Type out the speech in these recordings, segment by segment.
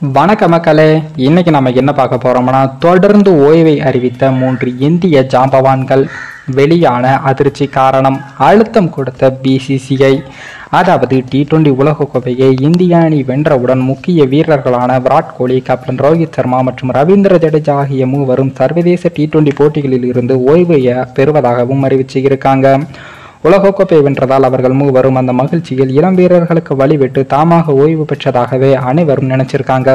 வணக்க மக்களே, இன்னைக்கு நம்ம என்ன பார்க்க போறோம்னா, தொடர்ந்து ஓய்வை அறிவித்த 3 இந்திய ஜாம்பவான்கள் வெளியான அதிர்ச்சி காரணம் அழுத்தம் கொடுத்த பிசிசிஐ. அதாவது T20 உலகக்கோப்பையை இந்திய அணி வென்றவுடன் முக்கிய வீரர்களான விராட் கோலி, கேப்டன் ரோஹித் சர்மா மற்றும் ரவீந்திர ஜடேஜா ஆகிய மூவரும் சர்வதேச T20 போட்டிகளில் இருந்து ஓய்வு பெறுவதாகவும் அறிவிச்சிருக்காங்க. உலகக்கோப்பை வென்றதால் அவர்கள் மூவரும் அந்த மகிழ்ச்சியில் இளம் வீரர்களுக்கு வழிவிட்டு தாமாக ஓய்வு பெற்றதாகவே அனைவரும் நினைச்சிருக்காங்க.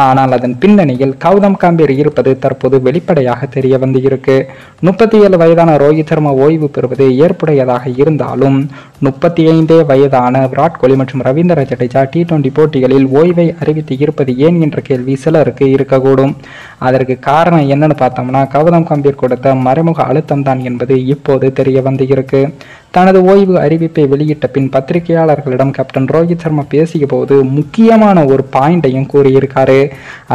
ஆனால் அதன் பின்னணியில் கௌதம் கம்பீர் இருப்பது தற்போது வெளிப்படையாக தெரிய வந்து இருக்கு. 37 வயதான ரோஹித் சர்மா ஓய்வு பெறுவது ஏற்புடையதாக இருந்தாலும் 35 வயதான விராட் கோலி மற்றும் ரவீந்திர ஜடேஜா T20 போட்டிகளில் ஓய்வை அறிவித்து இருப்பது ஏன் என்ற கேள்வி சிலருக்கு இருக்கக்கூடும். அதற்கு காரணம் என்னன்னு பார்த்தோம்னா, கௌதம் கம்பீர் கொடுத்த மறைமுக அழுத்தம் தான் என்பது இப்போது தெரிய வந்து இருக்கு. தனது ஓய்வு அறிவிப்பை வெளியிட்ட பின் பத்திரிகையாளர்களிடம் கேப்டன் ரோஹித் சர்மா பேசிய போது முக்கியமான ஒரு பாயிண்டையும் கூறியிருக்காரு.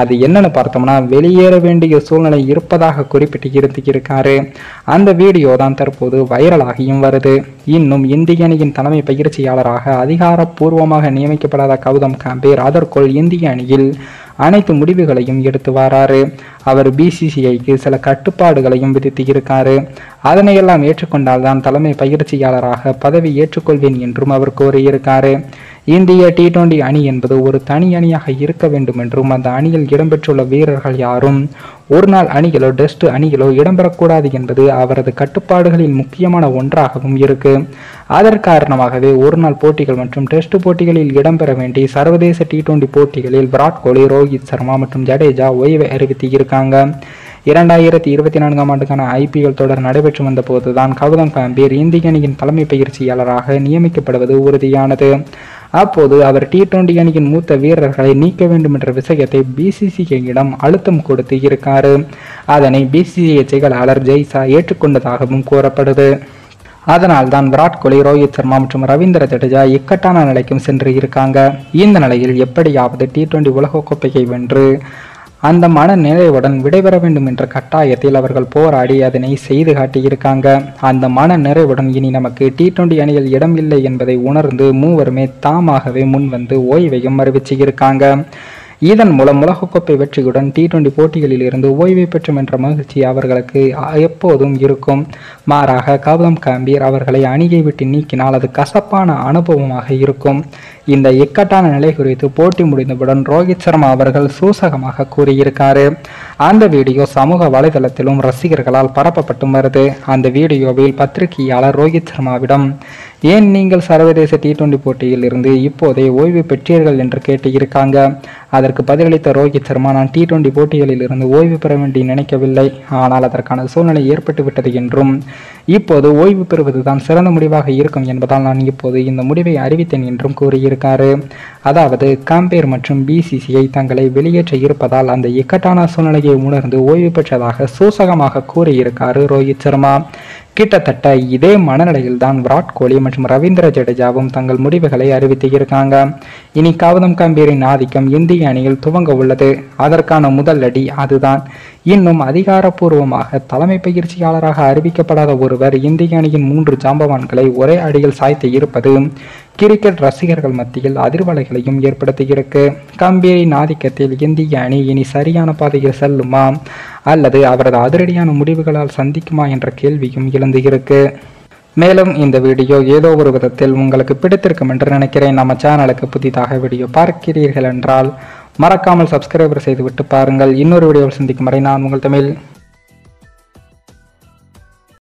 அது என்னன்னு பார்த்தோம்னா, வெளியேற வேண்டிய சூழ்நிலை இருப்பதாக குறிப்பிட்டு இருக்காரு. அந்த வீடியோ தான் தற்போது வைரலாகியும் வருது. இன்னும் இந்திய அணியின் தலைமை பயிற்சியாளராக அதிகாரப்பூர்வமாக நியமிக்கப்படாத கௌதம் கம்பீர் அதற்குள் இந்திய அணியில் அனைத்து முடிவுகளையும் எடுத்து வராரு. அவர் பிசிசிஐக்கு சில கட்டுப்பாடுகளையும் விதித்து இருக்காரு. அதனையெல்லாம் ஏற்றுக்கொண்டால்தான் தலைமை பயிற்சியாளராக பதவி ஏற்றுக்கொள்வேன் என்றும் அவர் கோரியிருக்காரு. இந்திய T20 அணி என்பது ஒரு தனி அணியாக இருக்க வேண்டும் என்றும் அந்த அணியில் இடம்பெற்றுள்ள வீரர்கள் யாரும் ஒரு நாள் அணிகளோ டெஸ்ட் அணிகளோ இடம்பெறக்கூடாது என்பது அவரது கட்டுப்பாடுகளில் முக்கியமான ஒன்றாகவும் இருக்கு. அதன் காரணமாகவே ஒரு நாள் போட்டிகள் மற்றும் டெஸ்ட் போட்டிகளில் இடம்பெற வேண்டிய சர்வதேச T20 போட்டிகளில் விராட் கோலி, ரோஹித் சர்மா மற்றும் ஜடேஜா ஓய்வை அறிவித்து இருக்காங்க. 2024 ஆண்டுக்கான IPL தொடர் நடைபெற்று வந்த போதுதான் கௌதம் கம்பீர் இந்திய அணியின் தலைமை பயிற்சியாளராக நியமிக்கப்படுவது உறுதியானது. அப்போது அவர் T20 அணியின் மூத்த வீரர்களை நீக்க வேண்டும் என்ற விஷயத்தை பிசிசிஐயிடம் அழுத்தம் கொடுத்து இருக்காரு. அதனை பிசிசிஐ செயலாளர் ஜெய்சா ஏற்றுக்கொண்டதாகவும் கூறப்படுது. அதனால் தான் விராட் கோலி, ரோஹித் சர்மா மற்றும் ரவீந்திர ஜடேஜா இக்கட்டான நிலைக்கும் சென்று இருக்காங்க. இந்த நிலையில் எப்படியாவது T20 உலகக்கோப்பையை வென்று அந்த மனநிறைவுடன் விடைபெற வேண்டும் என்ற கட்டாயத்தில் அவர்கள் போராடி அதனை செய்து காட்டியிருக்காங்க. அந்த மன நிறைவுடன் இனி நமக்கு T20 அணியில் இடம் இல்லை என்பதை உணர்ந்து மூவருமே தாமாகவே முன்வந்து ஓய்வையும் அறிவிச்சிருக்காங்க. இதன் மூலம் உலகக்கோப்பை வெற்றியுடன் T20 போட்டிகளில் இருந்து ஓய்வு பெற்றும் என்ற மகிழ்ச்சி அவர்களுக்கு எப்போதும் இருக்கும். மாறாக கௌதம் கம்பீர் அவர்களை அணியை விட்டு நீக்கினால் அது கசப்பான அனுபவமாக இருக்கும். இந்த இக்கட்டான நிலை குறித்து போட்டி முடிந்தவுடன் ரோஹித் சர்மா அவர்கள் சூசகமாக கூறியிருக்காரு. அந்த வீடியோ சமூக வலைதளத்திலும் ரசிகர்களால் பரப்பப்பட்டும் வருது. அந்த வீடியோவில் பத்திரிகையாளர் ரோஹித் சர்மாவிடம், ஏன் நீங்கள் சர்வதேச T20 போட்டியில் இருந்து இப்போதே ஓய்வு பெற்றீர்கள் என்று கேட்டு இருக்காங்க. அதற்கு பதிலளித்த ரோஹித் சர்மா, நான் T20 போட்டிகளில் இருந்து ஓய்வு பெற வேண்டி நினைக்கவில்லை, ஆனால் அதற்கான சூழ்நிலை ஏற்பட்டு விட்டது என்றும் இப்போது ஓய்வு பெறுவதுதான் சிறந்த முடிவாக இருக்கும் என்பதால் நான் இப்போது இந்த முடிவை அறிவித்தேன் என்றும் கூறியிருக்காரு. அதாவது கம்பீர் மற்றும் பிசிசிஐ தங்களை வெளியேற்ற இருப்பதால் அந்த இக்கட்டான சூழ்நிலையை உணர்ந்து ஓய்வு பெற்றதாக சூசகமாக கூறியிருக்காரு ரோஹித் சர்மா. கிட்டத்தட்ட இதே மனநிலையில் தான் விராட் கோலி மற்றும் ரவீந்திர ஜடேஜாவும் தங்கள் முடிவுகளை அறிவித்து இருக்காங்க. இனி கௌதம் கம்பீரின் ஆதிக்கம் இந்திய அணியில் துவங்க உள்ளது. அதற்கான முதல் அடி அதுதான். இன்னும் அதிகாரப்பூர்வமாக தலைமை பயிற்சியாளராக அறிவிக்கப்படாத ஒருவர் இந்திய அணியின் 3 ஜாம்பவான்களை ஒரே அடியில் சாய்த்து இருப்பது கிரிக்கெட் ரசிகர்கள் மத்தியில் அதிர்வலைகளையும் ஏற்படுத்தியிருக்கு. கம்பீரின் ஆதிக்கத்தில் இந்திய அணி இனி சரியான பாதையில் செல்லுமா அல்லது அவரது அதிரடியான முடிவுகளால் சந்திக்குமா என்ற கேள்வியும் எழுந்து இருக்கு. மேலும் இந்த வீடியோ ஏதோ ஒரு விதத்தில் உங்களுக்கு பிடித்திருக்கும் என்று நினைக்கிறேன். நம்ம சேனலுக்கு புதிதாக வீடியோ பார்க்கிறீர்கள் என்றால் மறக்காமல் சப்ஸ்கிரைபர் செய்துவிட்டு பாருங்கள். இன்னொரு வீடியோவில் சந்திக்கும் வரை நான் உங்கள் தமிழ்.